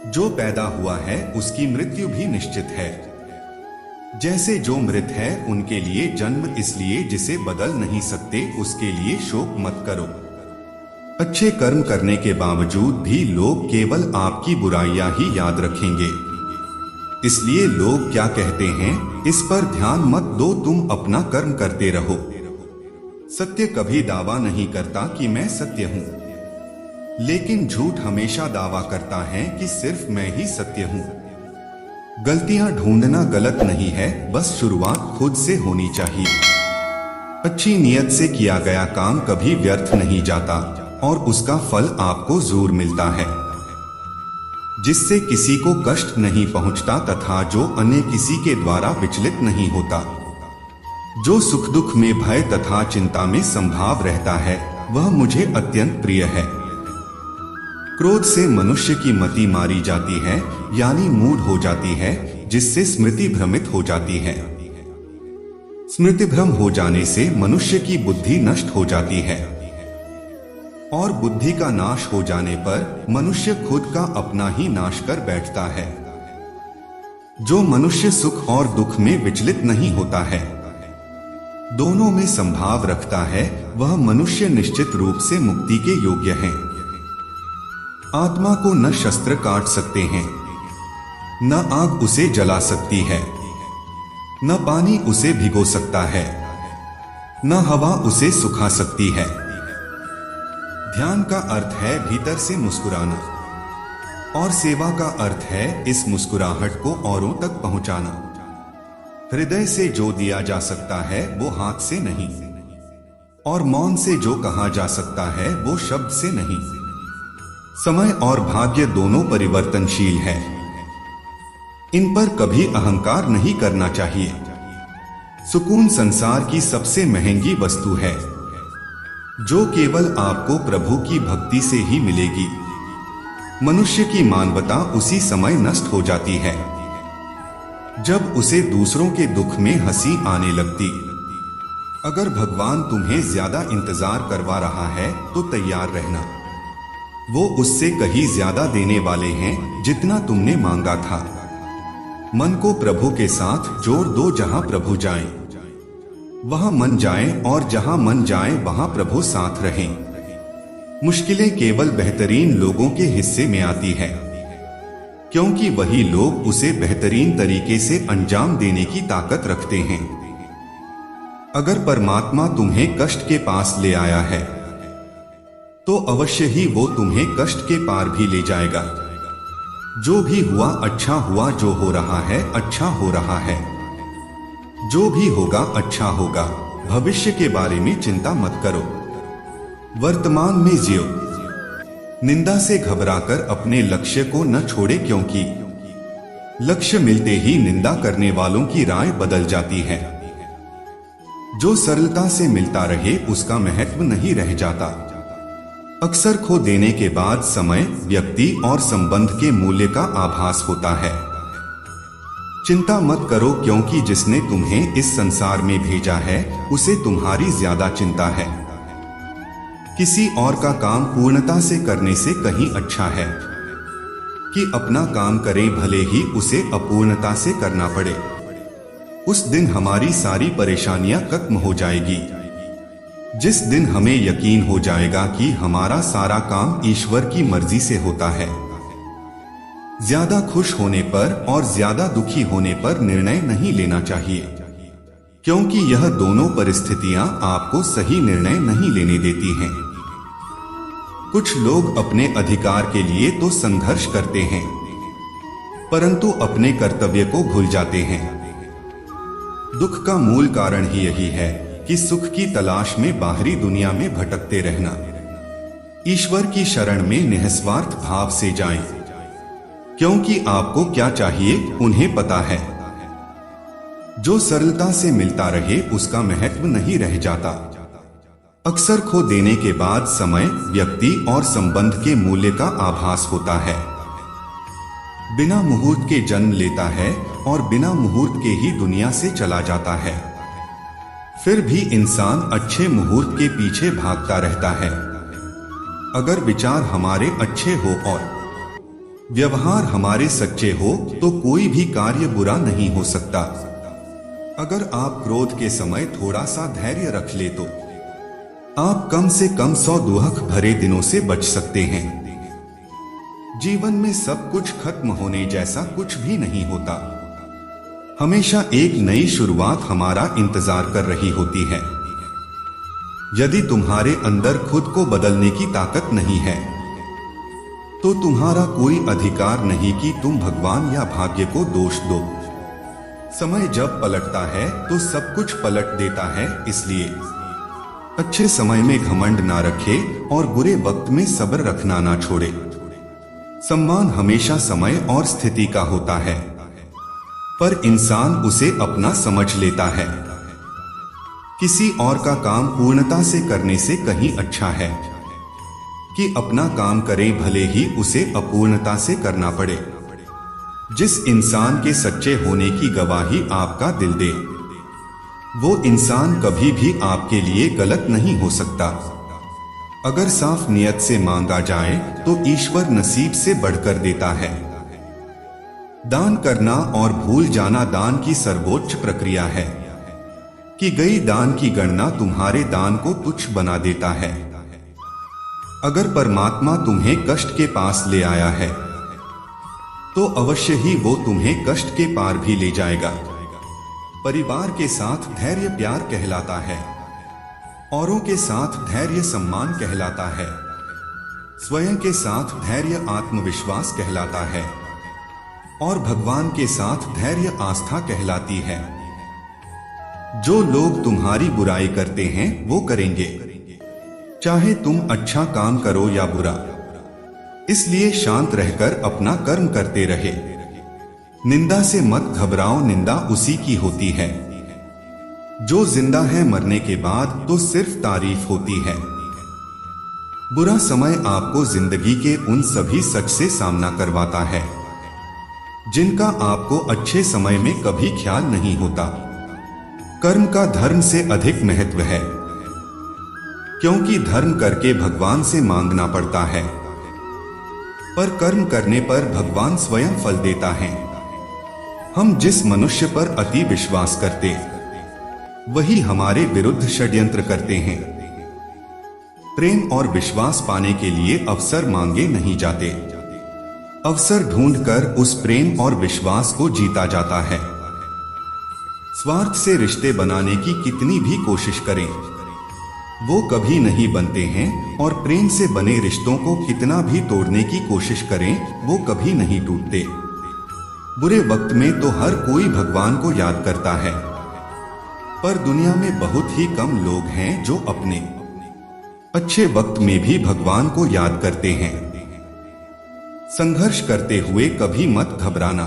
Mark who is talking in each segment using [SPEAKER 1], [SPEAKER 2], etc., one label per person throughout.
[SPEAKER 1] जो पैदा हुआ है उसकी मृत्यु भी निश्चित है। जैसे जो मृत है उनके लिए जन्म इसलिए जिसे बदल नहीं सकते उसके लिए शोक मत करो। अच्छे कर्म करने के बावजूद भी लोग केवल आपकी बुराइयां ही याद रखेंगे। इसलिए लोग क्या कहते हैं इस पर ध्यान मत दो, तुम अपना कर्म करते रहो। सत्य कभी दावा नहीं करता कि मैं सत्य हूं, लेकिन झूठ हमेशा दावा करता है कि सिर्फ मैं ही सत्य हूं। गलतियां ढूंढना गलत नहीं है, बस शुरुआत खुद से होनी चाहिए। अच्छी नियत से किया गया काम कभी व्यर्थ नहीं जाता और उसका फल आपको जरूर मिलता है, जिससे किसी को कष्ट नहीं पहुंचता तथा जो अन्य किसी के द्वारा विचलित नहीं होता। जो सुख दुख में भय तथा चिंता में संभाव रहता है वह मुझे अत्यंत प्रिय है। क्रोध से मनुष्य की मति मारी जाती है, यानी मूढ़ हो जाती है, जिससे स्मृति भ्रमित हो जाती है। स्मृति भ्रम हो जाने से मनुष्य की बुद्धि नष्ट हो जाती है और बुद्धि का नाश हो जाने पर मनुष्य खुद का अपना ही नाश कर बैठता है। जो मनुष्य सुख और दुख में विचलित नहीं होता है, दोनों में संभाव रखता है, वह मनुष्य निश्चित रूप से मुक्ति के योग्य है। आत्मा को न शस्त्र काट सकते हैं, न आग उसे जला सकती है, न पानी उसे भिगो सकता है, न हवा उसे सुखा सकती है। ध्यान का अर्थ है भीतर से मुस्कुराना और सेवा का अर्थ है इस मुस्कुराहट को औरों तक पहुंचाना। हृदय से जो दिया जा सकता है वो हाथ से नहीं, और मौन से जो कहा जा सकता है वो शब्द से नहीं। समय और भाग्य दोनों परिवर्तनशील है, इन पर कभी अहंकार नहीं करना चाहिए। सुकून संसार की सबसे महंगी वस्तु है, जो केवल आपको प्रभु की भक्ति से ही मिलेगी। मनुष्य की मानवता उसी समय नष्ट हो जाती है जब उसे दूसरों के दुख में हंसी आने लगती। अगर भगवान तुम्हें ज्यादा इंतजार करवा रहा है तो तैयार रहना, वो उससे कहीं ज्यादा देने वाले हैं जितना तुमने मांगा था। मन को प्रभु के साथ जोड़ दो, जहां प्रभु जाएं वहां मन जाए, और जहां मन जाए वहां प्रभु साथ रहें। मुश्किलें केवल बेहतरीन लोगों के हिस्से में आती है, क्योंकि वही लोग उसे बेहतरीन तरीके से अंजाम देने की ताकत रखते हैं। अगर परमात्मा तुम्हें कष्ट के पास ले आया है तो अवश्य ही वो तुम्हें कष्ट के पार भी ले जाएगा। जो भी हुआ अच्छा हुआ, जो हो रहा है अच्छा हो रहा है, जो भी होगा अच्छा होगा। भविष्य के बारे में चिंता मत करो, वर्तमान में जियो। निंदा से घबराकर अपने लक्ष्य को न छोड़े, क्योंकि लक्ष्य मिलते ही निंदा करने वालों की राय बदल जाती है। जो सरलता से मिलता रहे उसका महत्व नहीं रह जाता। अक्सर खो देने के बाद समय, व्यक्ति और संबंध के मूल्य का आभास होता है। चिंता मत करो, क्योंकि जिसने तुम्हें इस संसार में भेजा है उसे तुम्हारी ज्यादा चिंता है। किसी और का काम पूर्णता से करने से कहीं अच्छा है कि अपना काम करें, भले ही उसे अपूर्णता से करना पड़े। उस दिन हमारी सारी परेशानियां खत्म हो जाएगी, जिस दिन हमें यकीन हो जाएगा कि हमारा सारा काम ईश्वर की मर्जी से होता है। ज्यादा खुश होने पर और ज्यादा दुखी होने पर निर्णय नहीं लेना चाहिए, क्योंकि यह दोनों परिस्थितियां आपको सही निर्णय नहीं लेने देती हैं। कुछ लोग अपने अधिकार के लिए तो संघर्ष करते हैं, परंतु अपने कर्तव्य को भूल जाते हैं। दुख का मूल कारण ही यही है कि सुख की तलाश में बाहरी दुनिया में भटकते रहना। ईश्वर की शरण में निस्वार्थ भाव से जाएं, क्योंकि आपको क्या चाहिए उन्हें पता है। जो सरलता से मिलता रहे उसका महत्व नहीं रह जाता। अक्सर खो देने के बाद समय, व्यक्ति और संबंध के मूल्य का आभास होता है। बिना मुहूर्त के जन्म लेता है और बिना मुहूर्त के ही दुनिया से चला जाता है। फिर भी इंसान अच्छे मुहूर्त के पीछे भागता रहता है। अगर विचार हमारे अच्छे हो और व्यवहार हमारे सच्चे हो तो कोई भी कार्य बुरा नहीं हो सकता। अगर आप क्रोध के समय थोड़ा सा धैर्य रख ले तो आप कम से कम 100 दुख भरे दिनों से बच सकते हैं। जीवन में सब कुछ खत्म होने जैसा कुछ भी नहीं होता। हमेशा एक नई शुरुआत हमारा इंतजार कर रही होती है। यदि तुम्हारे अंदर खुद को बदलने की ताकत नहीं है तो तुम्हारा कोई अधिकार नहीं कि तुम भगवान या भाग्य को दोष दो। समय जब पलटता है तो सब कुछ पलट देता है, इसलिए अच्छे समय में घमंड ना रखे और बुरे वक्त में सब्र रखना ना छोड़े। सम्मान हमेशा समय और स्थिति का होता है, पर इंसान उसे अपना समझ लेता है। किसी और का काम पूर्णता से करने से कहीं अच्छा है कि अपना काम करें, भले ही उसे अपूर्णता से करना पड़े। जिस इंसान के सच्चे होने की गवाही आपका दिल दे, वो इंसान कभी भी आपके लिए गलत नहीं हो सकता। अगर साफ नियत से मांगा जाए तो ईश्वर नसीब से बढ़कर देता है। दान करना और भूल जाना दान की सर्वोच्च प्रक्रिया है। की गई दान की गणना तुम्हारे दान को तुच्छ बना देता है। अगर परमात्मा तुम्हें कष्ट के पास ले आया है तो अवश्य ही वो तुम्हें कष्ट के पार भी ले जाएगा। परिवार के साथ धैर्य प्यार कहलाता है, औरों के साथ धैर्य सम्मान कहलाता है, स्वयं के साथ धैर्य आत्मविश्वास कहलाता है और भगवान के साथ धैर्य आस्था कहलाती है। जो लोग तुम्हारी बुराई करते हैं वो करेंगे, चाहे तुम अच्छा काम करो या बुरा। इसलिए शांत रहकर अपना कर्म करते रहे। निंदा से मत घबराओ, निंदा उसी की होती है। जो जिंदा है मरने के बाद तो सिर्फ तारीफ होती है। बुरा समय आपको जिंदगी के उन सभी सच से सामना करवाता है जिनका आपको अच्छे समय में कभी ख्याल नहीं होता। कर्म का धर्म से अधिक महत्व है, क्योंकि धर्म करके भगवान से मांगना पड़ता है, पर कर्म करने पर भगवान स्वयं फल देता है। हम जिस मनुष्य पर अति विश्वास करते वही हमारे विरुद्ध षड्यंत्र करते हैं। प्रेम और विश्वास पाने के लिए अवसर मांगे नहीं जाते, अवसर ढूंढकर उस प्रेम और विश्वास को जीता जाता है। स्वार्थ से रिश्ते बनाने की कितनी भी कोशिश करें वो कभी नहीं बनते हैं, और प्रेम से बने रिश्तों को कितना भी तोड़ने की कोशिश करें वो कभी नहीं टूटते। बुरे वक्त में तो हर कोई भगवान को याद करता है, पर दुनिया में बहुत ही कम लोग हैं जो अपने अच्छे वक्त में भी भगवान को याद करते हैं। संघर्ष करते हुए कभी मत घबराना,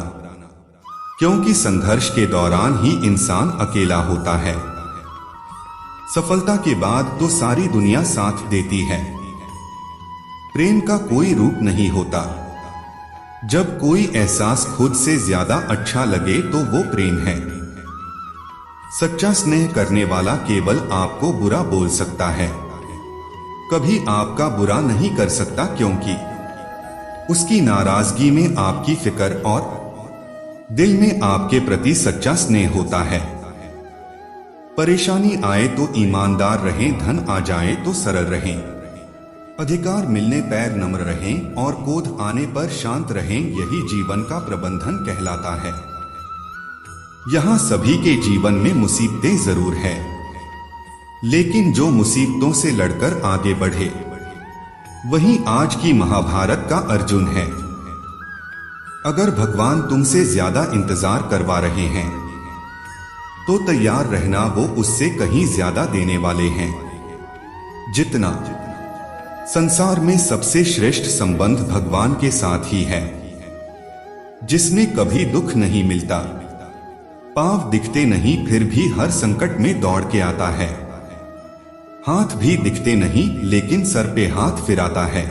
[SPEAKER 1] क्योंकि संघर्ष के दौरान ही इंसान अकेला होता है। सफलता के बाद तो सारी दुनिया साथ देती है। प्रेम का कोई रूप नहीं होता। जब कोई एहसास खुद से ज्यादा अच्छा लगे तो वो प्रेम है। सच्चा स्नेह करने वाला केवल आपको बुरा बोल सकता है, कभी आपका बुरा नहीं कर सकता, क्योंकि उसकी नाराजगी में आपकी फिक्र और दिल में आपके प्रति सच्चा स्नेह होता है। परेशानी आए तो ईमानदार रहें, धन आ जाए तो सरल रहें, अधिकार मिलने पैर नम्र रहें और क्रोध आने पर शांत रहें। यही जीवन का प्रबंधन कहलाता है। यहाँ सभी के जीवन में मुसीबतें जरूर है, लेकिन जो मुसीबतों से लड़कर आगे बढ़े वही आज की महाभारत का अर्जुन है। अगर भगवान तुमसे ज्यादा इंतजार करवा रहे हैं तो तैयार रहना, वो उससे कहीं ज्यादा देने वाले हैं। जितना संसार में सबसे श्रेष्ठ संबंध भगवान के साथ ही है, जिसमें कभी दुख नहीं मिलता, पांव दिखते नहीं फिर भी हर संकट में दौड़ के आता है, हाथ भी दिखते नहीं लेकिन सर पे हाथ फिराता है।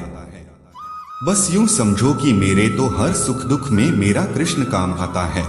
[SPEAKER 1] बस यूं समझो कि मेरे तो हर सुख दुख में मेरा कृष्ण काम आता है।